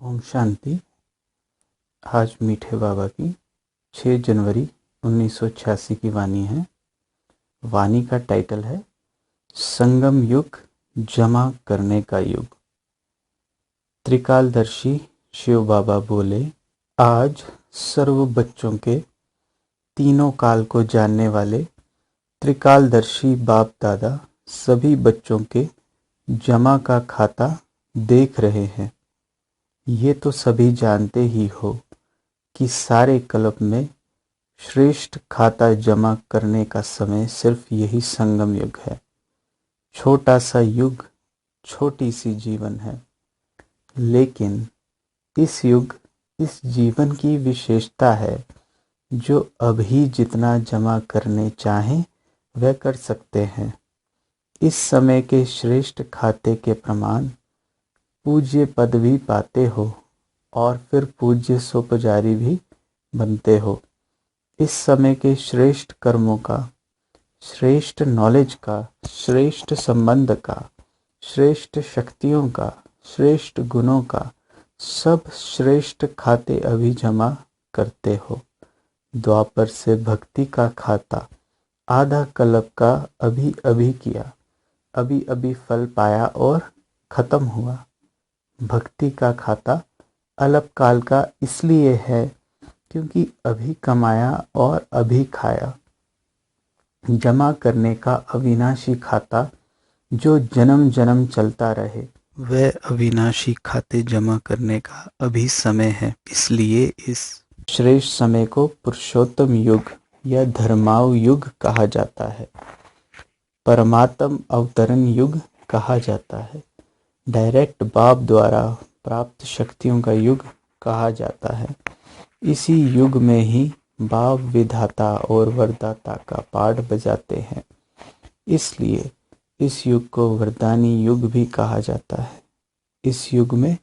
ओम शांति। आज मीठे बाबा की 6 जनवरी 1986 की वाणी है। वाणी का टाइटल है संगम युग, जमा करने का युग। त्रिकालदर्शी शिव बाबा बोले, आज सर्व बच्चों के तीनों काल को जानने वाले त्रिकालदर्शी बाप दादा सभी बच्चों के जमा का खाता देख रहे हैं। ये तो सभी जानते ही हो कि सारे कल्प में श्रेष्ठ खाता जमा करने का समय सिर्फ यही संगम युग है। छोटा सा युग, छोटी सी जीवन है, लेकिन इस युग, इस जीवन की विशेषता है जो अभी जितना जमा करने चाहें वह कर सकते हैं। इस समय के श्रेष्ठ खाते के प्रमाण पूज्य पद भी पाते हो और फिर पूज्य सोपचारी भी बनते हो। इस समय के श्रेष्ठ कर्मों का, श्रेष्ठ नॉलेज का, श्रेष्ठ संबंध का, श्रेष्ठ शक्तियों का, श्रेष्ठ गुणों का सब श्रेष्ठ खाते अभी जमा करते हो। द्वापर से भक्ति का खाता आधा कल्प का अभी अभी किया, अभी अभी फल पाया और खत्म हुआ। भक्ति का खाता अल्पकाल का इसलिए है क्योंकि अभी कमाया और अभी खाया। जमा करने का अविनाशी खाता जो जन्म जन्म चलता रहे, वह अविनाशी खाते जमा करने का अभी समय है। इसलिए इस श्रेष्ठ समय को पुरुषोत्तम युग या धर्माव युग कहा जाता है, परमात्म अवतरण युग कहा जाता है, डायरेक्ट बाप द्वारा प्राप्त शक्तियों का युग कहा जाता है। इसी युग में ही बाप विधाता और वरदाता का पाठ बजाते हैं, इसलिए इस युग को वरदानी युग भी कहा जाता है। इस युग में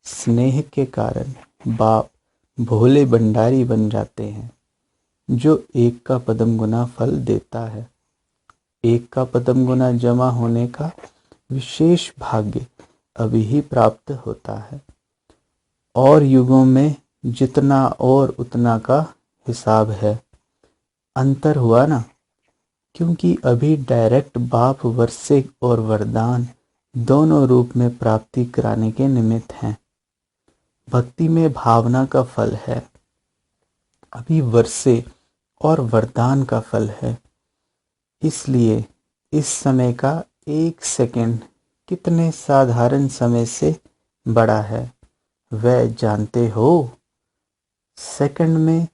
स्नेह के कारण बाप भोले भंडारी बन जाते हैं, जो एक का पदम गुना फल देता है। एक का पदम गुना जमा होने का विशेष भाग्य अभी ही प्राप्त होता है। और युगों में जितना और उतना का हिसाब है। अंतर हुआ ना, क्योंकि अभी डायरेक्ट बाप वर्षे और वरदान दोनों रूप में प्राप्ति कराने के निमित्त हैं। भक्ति में भावना का फल है, अभी वर्षे और वरदान का फल है। इसलिए इस समय का एक सेकंड कितने साधारण समय से बड़ा है वह जानते हो। सेकंड में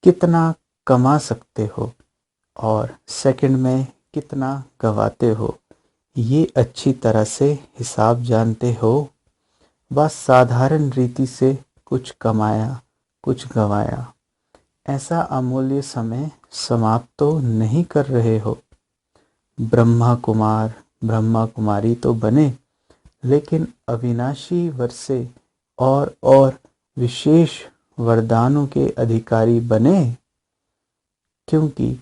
कितना कमा सकते हो और सेकंड में कितना गवाते हो, ये अच्छी तरह से हिसाब जानते हो। बस साधारण रीति से कुछ कमाया, कुछ गवाया, ऐसा अमूल्य समय समाप्त तो नहीं कर रहे हो। ब्रह्मा कुमार, ब्रह्मा कुमारी तो बने, लेकिन अविनाशी वर्षे और विशेष वरदानों के अधिकारी बने, क्योंकि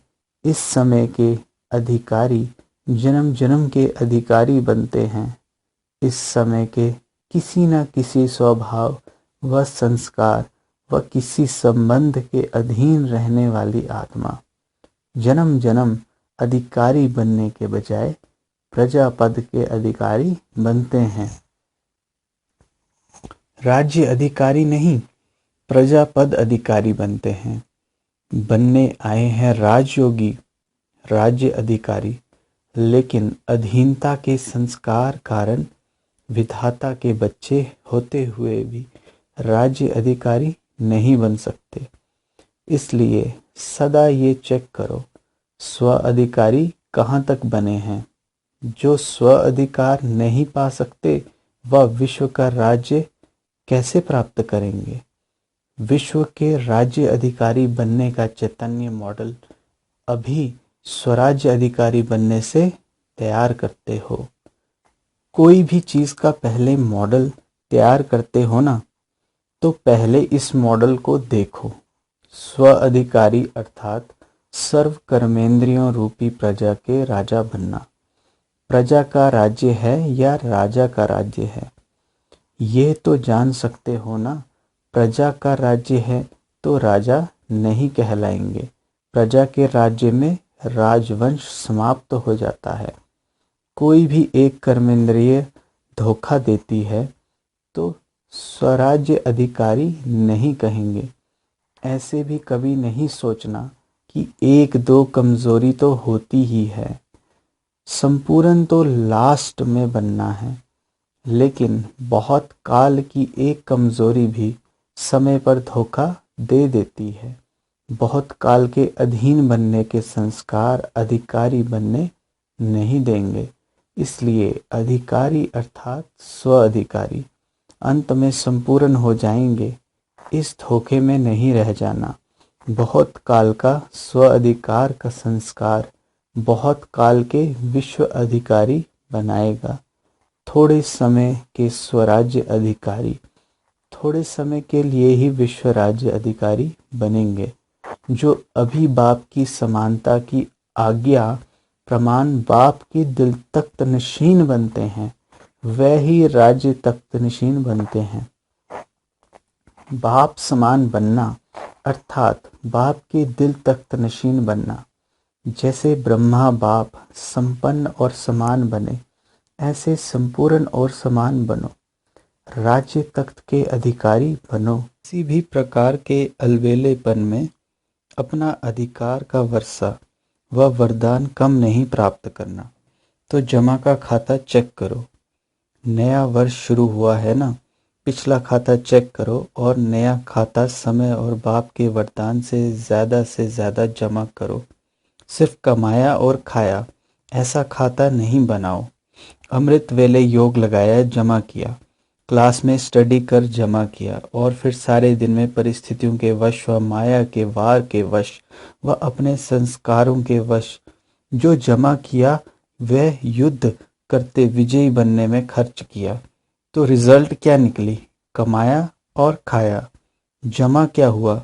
इस समय के अधिकारी जन्म जन्म के अधिकारी बनते हैं। इस समय के किसी न किसी स्वभाव व संस्कार व किसी संबंध के अधीन रहने वाली आत्मा जन्म जन्म अधिकारी बनने के बजाय प्रजा पद के अधिकारी बनते हैं। राज्य अधिकारी नहीं, प्रजा पद अधिकारी बनते हैं। बनने आए हैं राजयोगी, राज्य अधिकारी, लेकिन अधीनता के संस्कार कारण विधाता के बच्चे होते हुए भी राज्य अधिकारी नहीं बन सकते। इसलिए सदा ये चेक करो, स्व अधिकारी कहाँ तक बने हैं। जो स्व अधिकार नहीं पा सकते वह विश्व का राज्य कैसे प्राप्त करेंगे। विश्व के राज्य अधिकारी बनने का चैतन्य मॉडल अभी स्वराज्य अधिकारी बनने से तैयार करते हो। कोई भी चीज का पहले मॉडल तैयार करते हो ना, तो पहले इस मॉडल को देखो। स्व अधिकारी अर्थात सर्व कर्मेंद्रियों रूपी प्रजा के राजा बनना। प्रजा का राज्य है या राजा का राज्य है, ये तो जान सकते हो ना, प्रजा का राज्य है तो राजा नहीं कहलाएंगे। प्रजा के राज्य में राजवंश समाप्त हो जाता है। कोई भी एक कर्मेंद्रिय धोखा देती है तो स्वराज्य अधिकारी नहीं कहेंगे। ऐसे भी कभी नहीं सोचना कि एक दो कमजोरी तो होती ही है, संपूर्ण तो लास्ट में बनना है। लेकिन बहुत काल की एक कमजोरी भी समय पर धोखा दे देती है। बहुत काल के अधीन बनने के संस्कार अधिकारी बनने नहीं देंगे। इसलिए अधिकारी अर्थात स्व अधिकारी अंत में संपूर्ण हो जाएंगे। इस धोखे में नहीं रह जाना। बहुत काल का स्व अधिकार का संस्कार बहुत काल के विश्व अधिकारी बनाएगा। थोड़े समय के स्वराज्य अधिकारी थोड़े समय के लिए ही विश्व राज्य अधिकारी बनेंगे। जो अभी बाप की समानता की आज्ञा प्रमाण बाप की दिल तख्त नशीन बनते हैं, वह ही राज्य तख्त नशीन बनते हैं। बाप समान बनना अर्थात बाप के दिल तख्त नशीन बनना। जैसे ब्रह्मा बाप संपन्न और समान बने, ऐसे संपूर्ण और समान बनो। राज्य तख्त के अधिकारी बनो। किसी भी प्रकार के अलबेलेपन में अपना अधिकार का वर्षा व वरदान कम नहीं प्राप्त करना। तो जमा का खाता चेक करो। नया वर्ष शुरू हुआ है ना, पिछला खाता चेक करो और नया खाता समय और बाप के वरदान से ज़्यादा जमा करो। सिर्फ कमाया और खाया ऐसा खाता नहीं बनाओ। अमृत वेले योग लगाया, जमा किया, क्लास में स्टडी कर जमा किया, और फिर सारे दिन में परिस्थितियों के वश व माया के वार के वश व अपने संस्कारों के वश जो जमा किया वह युद्ध करते विजयी बनने में खर्च किया। तो रिजल्ट क्या निकली? कमाया और खाया। जमा क्या हुआ?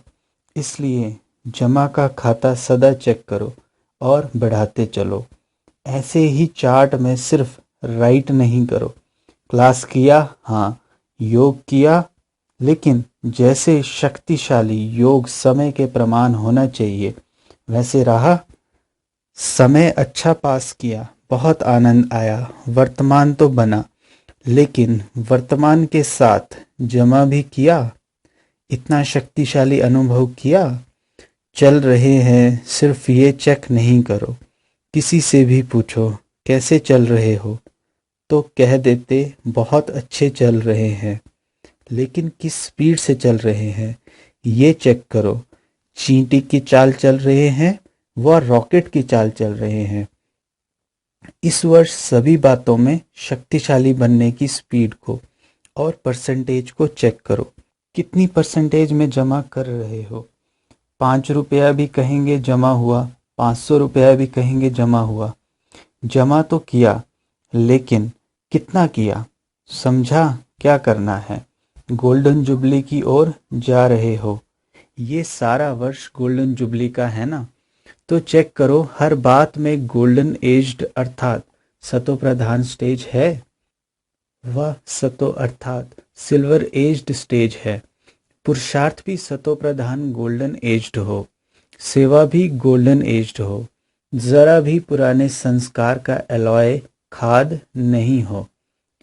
इसलिए जमा का खाता सदा चेक करो और बढ़ाते चलो। ऐसे ही चार्ट में सिर्फ राइट नहीं करो। क्लास किया, हाँ, योग किया, लेकिन जैसे शक्तिशाली योग समय के प्रमाण होना चाहिए वैसे रहा। समय अच्छा पास किया, बहुत आनंद आया, वर्तमान तो बना, लेकिन वर्तमान के साथ जमा भी किया। इतना शक्तिशाली अनुभव किया। चल रहे हैं, सिर्फ ये चेक नहीं करो। किसी से भी पूछो कैसे चल रहे हो तो कह देते बहुत अच्छे चल रहे हैं, लेकिन किस स्पीड से चल रहे हैं ये चेक करो। चींटी की चाल चल रहे हैं व रॉकेट की चाल चल रहे हैं। इस वर्ष सभी बातों में शक्तिशाली बनने की स्पीड को और परसेंटेज को चेक करो। कितनी परसेंटेज में जमा कर रहे हो? 5 रुपया भी कहेंगे जमा हुआ, 500 रुपया भी कहेंगे जमा हुआ। जमा तो किया, लेकिन कितना किया? समझा क्या करना है? गोल्डन जुबली की ओर जा रहे हो। ये सारा वर्ष गोल्डन जुबली का है ना, तो चेक करो हर बात में गोल्डन एज्ड अर्थात सतो प्रधान स्टेज है। वह सतो अर्थात सिल्वर एज्ड स्टेज है। पुरुषार्थ भी सतो प्रधान गोल्डन एज्ड हो, सेवा भी गोल्डन एज्ड हो, जरा भी पुराने संस्कार का एलॉय खाद नहीं हो।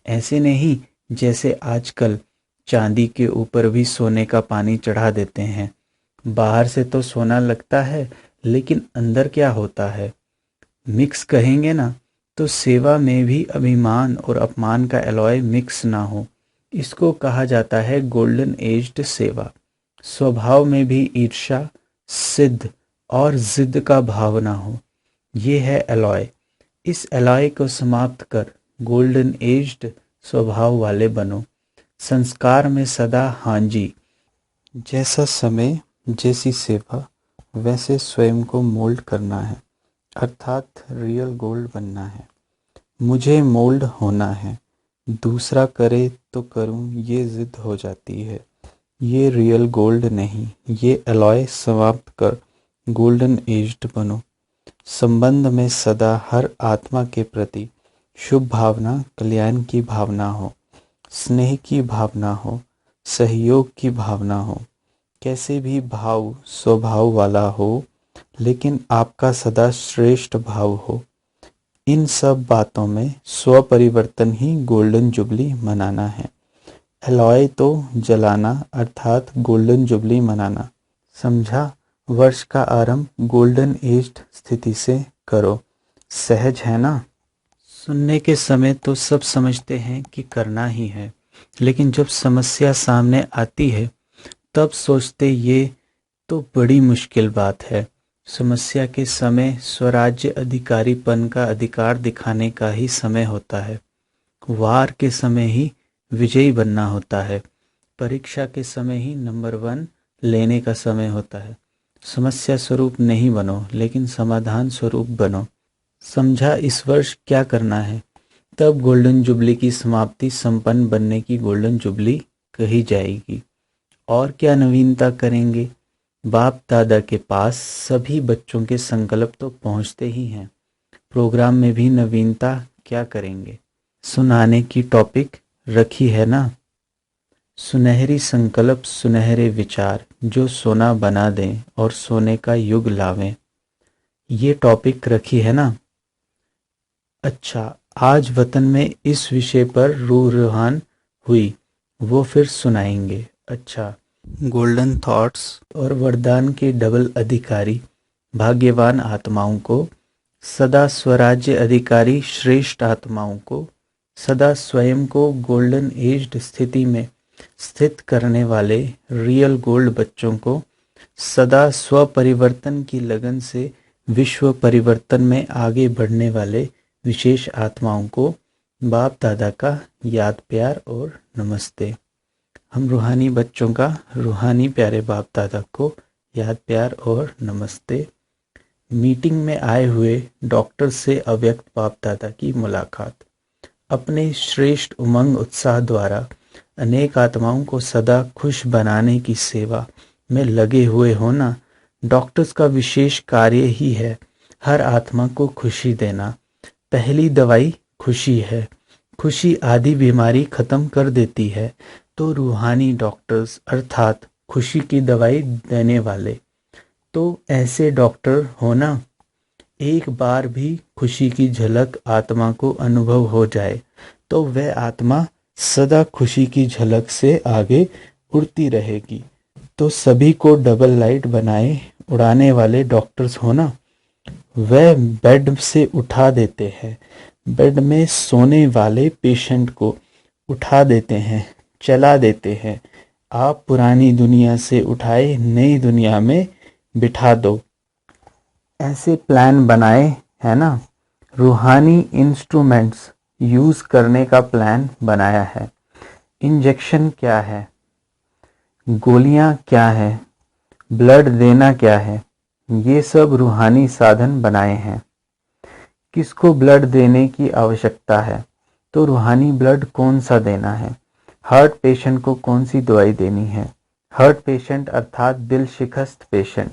ऐसे नहीं जैसे आजकल चांदी के ऊपर भी सोने का पानी चढ़ा देते हैं। बाहर से तो सोना लगता है, लेकिन अंदर क्या होता है मिक्स कहेंगे ना, तो सेवा में भी अभिमान और अपमान का एलॉय मिक्स ना हो, इसको कहा जाता है गोल्डन एज्ड सेवा। स्वभाव में भी ईर्ष्या, सिद्ध और जिद का भाव ना हो, ये है एलॉय। इस एलॉय को समाप्त कर गोल्डन एज्ड स्वभाव वाले बनो। संस्कार में सदा हाँ जी। जैसा समय, जैसी सेवा, वैसे स्वयं को मोल्ड करना है, अर्थात रियल गोल्ड बनना है। मुझे मोल्ड होना है, दूसरा करे तो करूं ये जिद हो जाती है। ये रियल गोल्ड नहीं, ये एलॉय समाप्त कर गोल्डन एज्ड बनो। संबंध में सदा हर आत्मा के प्रति शुभ भावना, कल्याण की भावना हो। स्नेह की भावना हो, सहयोग की भावना हो, कैसे भी भाव स्वभाव वाला हो, लेकिन आपका सदा श्रेष्ठ भाव हो। इन सब बातों में स्व परिवर्तन ही गोल्डन जुबली मनाना है। एलॉय तो जलाना अर्थात गोल्डन जुबली मनाना। समझा? वर्ष का आरंभ गोल्डन एज स्थिति से करो। सहज है ना? सुनने के समय तो सब समझते हैं कि करना ही है, लेकिन जब समस्या सामने आती है तब सोचते ये तो बड़ी मुश्किल बात है। समस्या के समय स्वराज्य अधिकारीपन का अधिकार दिखाने का ही समय होता है। वार के समय ही विजयी बनना होता है। परीक्षा के समय ही नंबर 1 लेने का समय होता है। समस्या स्वरूप नहीं बनो, लेकिन समाधान स्वरूप बनो। समझा? इस वर्ष क्या करना है? तब गोल्डन जुबली की समाप्ति संपन्न बनने की गोल्डन जुबली कही जाएगी। और क्या नवीनता करेंगे? बाप दादा के पास सभी बच्चों के संकल्प तो पहुंचते ही हैं। प्रोग्राम में भी नवीनता क्या करेंगे? सुनाने की टॉपिक रखी है ना? सुनहरी संकल्प सुनहरे विचार जो सोना बना दें और सोने का युग लावें। ये टॉपिक रखी है ना? अच्छा, आज वतन में इस विषय पर रूहान हुई, वो फिर सुनाएंगे। अच्छा, गोल्डन थॉट्स और वरदान के डबल अधिकारी भाग्यवान आत्माओं को, सदा स्वराज्य अधिकारी श्रेष्ठ आत्माओं को, सदा स्वयं को गोल्डन एज्ड स्थिति में स्थित करने वाले रियल गोल्ड बच्चों को, सदा स्व परिवर्तन की लगन से विश्व परिवर्तन में आगे बढ़ने वाले विशेष आत्माओं को बाप दादा का याद प्यार और नमस्ते। हम रूहानी बच्चों का रूहानी प्यारे बाप दादा को याद प्यार और नमस्ते। मीटिंग में आए हुए डॉक्टर से अव्यक्त बाप दादा की मुलाकात। अपने श्रेष्ठ उमंग उत्साह द्वारा अनेक आत्माओं को सदा खुश बनाने की सेवा में लगे हुए होना डॉक्टर्स का विशेष कार्य ही है। हर आत्मा को खुशी देना। पहली दवाई खुशी है। खुशी आधी बीमारी खत्म कर देती है। तो रूहानी डॉक्टर्स अर्थात खुशी की दवाई देने वाले, तो ऐसे डॉक्टर होना। एक बार भी खुशी की झलक आत्मा को अनुभव हो जाए तो वह आत्मा सदा खुशी की झलक से आगे उड़ती रहेगी। तो सभी को डबल लाइट बनाए उड़ाने वाले डॉक्टर्स होना। वह बेड से उठा देते हैं। बेड में सोने वाले पेशेंट को उठा देते हैं, चला देते हैं। आप पुरानी दुनिया से उठाए नई दुनिया में बिठा दो। ऐसे प्लान बनाए है ना? रूहानी इंस्ट्रूमेंट्स यूज करने का प्लान बनाया है। इंजेक्शन क्या है? गोलियां क्या है? ब्लड देना क्या है? ये सब रूहानी साधन बनाए हैं। किसको ब्लड देने की आवश्यकता है? तो रूहानी ब्लड कौन सा देना है? हार्ट पेशेंट को कौन सी दवाई देनी है? हार्ट पेशेंट अर्थात दिल शिकस्त पेशेंट,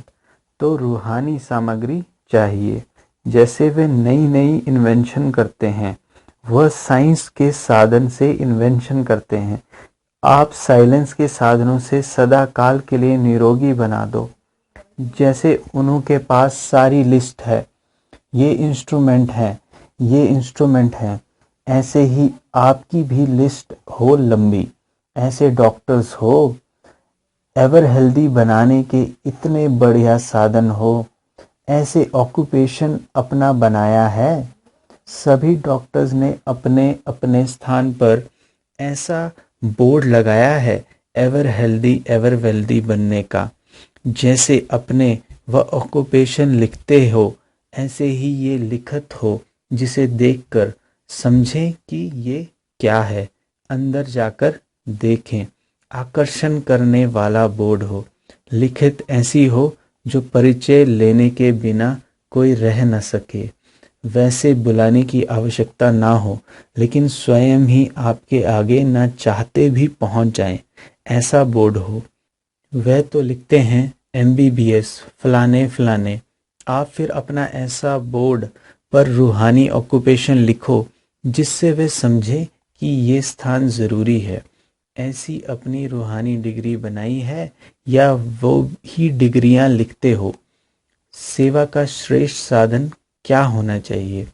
तो रूहानी सामग्री चाहिए। जैसे वे नई नई इन्वेंशन करते हैं, वह साइंस के साधन से इन्वेंशन करते हैं। आप साइलेंस के साधनों से सदा काल के लिए निरोगी बना दो। जैसे उन्होंने पास सारी लिस्ट है, ये इंस्ट्रूमेंट है, ये इंस्ट्रूमेंट है, ऐसे ही आपकी भी लिस्ट हो लंबी। ऐसे डॉक्टर्स हो, एवर हेल्दी बनाने के इतने बढ़िया साधन हो, ऐसे ऑक्यूपेशन अपना बनाया है। सभी डॉक्टर्स ने अपने अपने स्थान पर ऐसा बोर्ड लगाया है एवर हेल्दी एवर वेल्दी बनने का। जैसे अपने वह ऑक्यूपेशन लिखते हो, ऐसे ही ये लिखत हो, जिसे देखकर समझें कि ये क्या है, अंदर जाकर देखें। आकर्षण करने वाला बोर्ड हो, लिखित ऐसी हो जो परिचय लेने के बिना कोई रह न सके। वैसे बुलाने की आवश्यकता ना हो, लेकिन स्वयं ही आपके आगे ना चाहते भी पहुंच जाएं, ऐसा बोर्ड हो। वह तो लिखते हैं MBBS फलाने फलाने। आप फिर अपना ऐसा बोर्ड पर रूहानी ऑक्यूपेशन लिखो जिससे वे समझे कि ये स्थान ज़रूरी है। ऐसी अपनी रूहानी डिग्री बनाई है या वो ही डिग्रियां लिखते हो? सेवा का श्रेष्ठ साधन क्या होना चाहिए?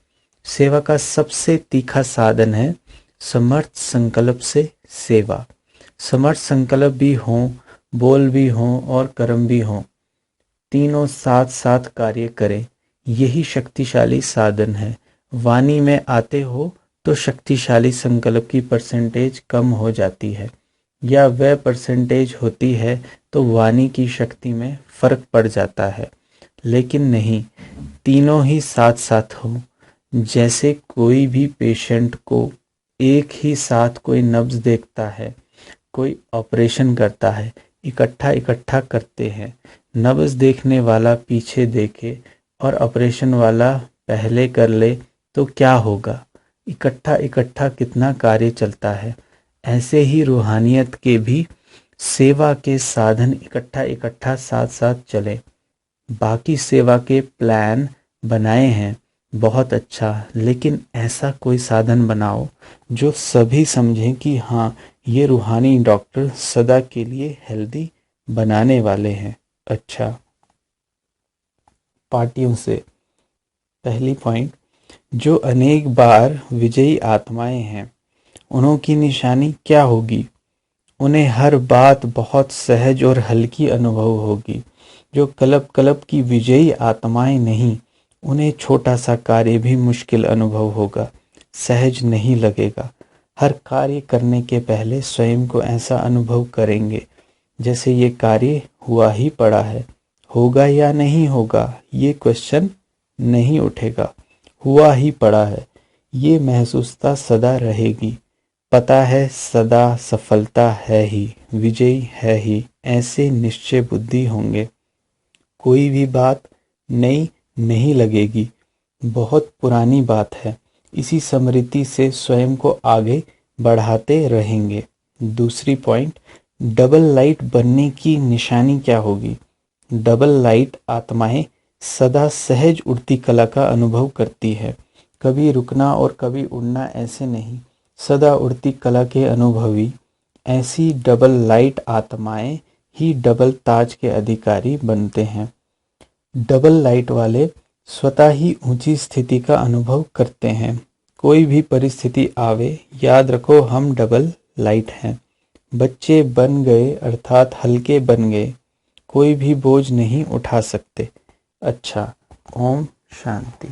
सेवा का सबसे तीखा साधन है समर्थ संकल्प से सेवा। समर्थ संकल्प भी हो, बोल भी हो और कर्म भी हो, तीनों साथ साथ कार्य करें, यही शक्तिशाली साधन है। वाणी में आते हो तो शक्तिशाली संकल्प की परसेंटेज कम हो जाती है, या वह परसेंटेज होती है तो वाणी की शक्ति में फर्क पड़ जाता है। लेकिन नहीं, तीनों ही साथ साथ हो। जैसे कोई भी पेशेंट को एक ही साथ कोई नब्ज देखता है, कोई ऑपरेशन करता है, इकट्ठा इकट्ठा करते हैं। नब्ज देखने वाला पीछे देखे और ऑपरेशन वाला पहले कर ले तो क्या होगा? इकट्ठा इकट्ठा कितना कार्य चलता है। ऐसे ही रूहानियत के भी सेवा के साधन इकट्ठा इकट्ठा साथ साथ चले। बाकी सेवा के प्लान बनाए हैं, बहुत अच्छा, लेकिन ऐसा कोई साधन बनाओ जो सभी समझें कि हाँ, ये रूहानी डॉक्टर सदा के लिए हेल्दी बनाने वाले हैं। अच्छा, पार्टियों से। पहली पॉइंट, जो अनेक बार विजयी आत्माएं हैं, उन्हों की निशानी क्या होगी? उन्हें हर बात बहुत सहज और हल्की अनुभव होगी। जो कलप कलप की विजयी आत्माएं नहीं, उन्हें छोटा सा कार्य भी मुश्किल अनुभव होगा, सहज नहीं लगेगा। हर कार्य करने के पहले स्वयं को ऐसा अनुभव करेंगे जैसे ये कार्य हुआ ही पड़ा है। होगा या नहीं होगा, ये क्वेश्चन नहीं उठेगा। हुआ ही पड़ा है, ये महसूसता सदा रहेगी। पता है सदा सफलता है ही, विजयी है ही, ऐसे निश्चय बुद्धि होंगे। कोई भी बात नई नहीं लगेगी, बहुत पुरानी बात है। इसी स्मृति से स्वयं को आगे बढ़ाते रहेंगे। दूसरी पॉइंट, डबल लाइट बनने की निशानी क्या होगी? डबल लाइट आत्माएं सदा सहज उड़ती कला का अनुभव करती है। कभी रुकना और कभी उड़ना ऐसे नहीं, सदा उड़ती कला के अनुभवी। ऐसी डबल लाइट आत्माएं ही डबल ताज के अधिकारी बनते हैं। डबल लाइट वाले स्वतः ही ऊंची स्थिति का अनुभव करते हैं। कोई भी परिस्थिति आवे, याद रखो हम डबल लाइट हैं। बच्चे बन गए अर्थात हल्के बन गए, कोई भी बोझ नहीं उठा सकते। अच्छा, ओम शांति।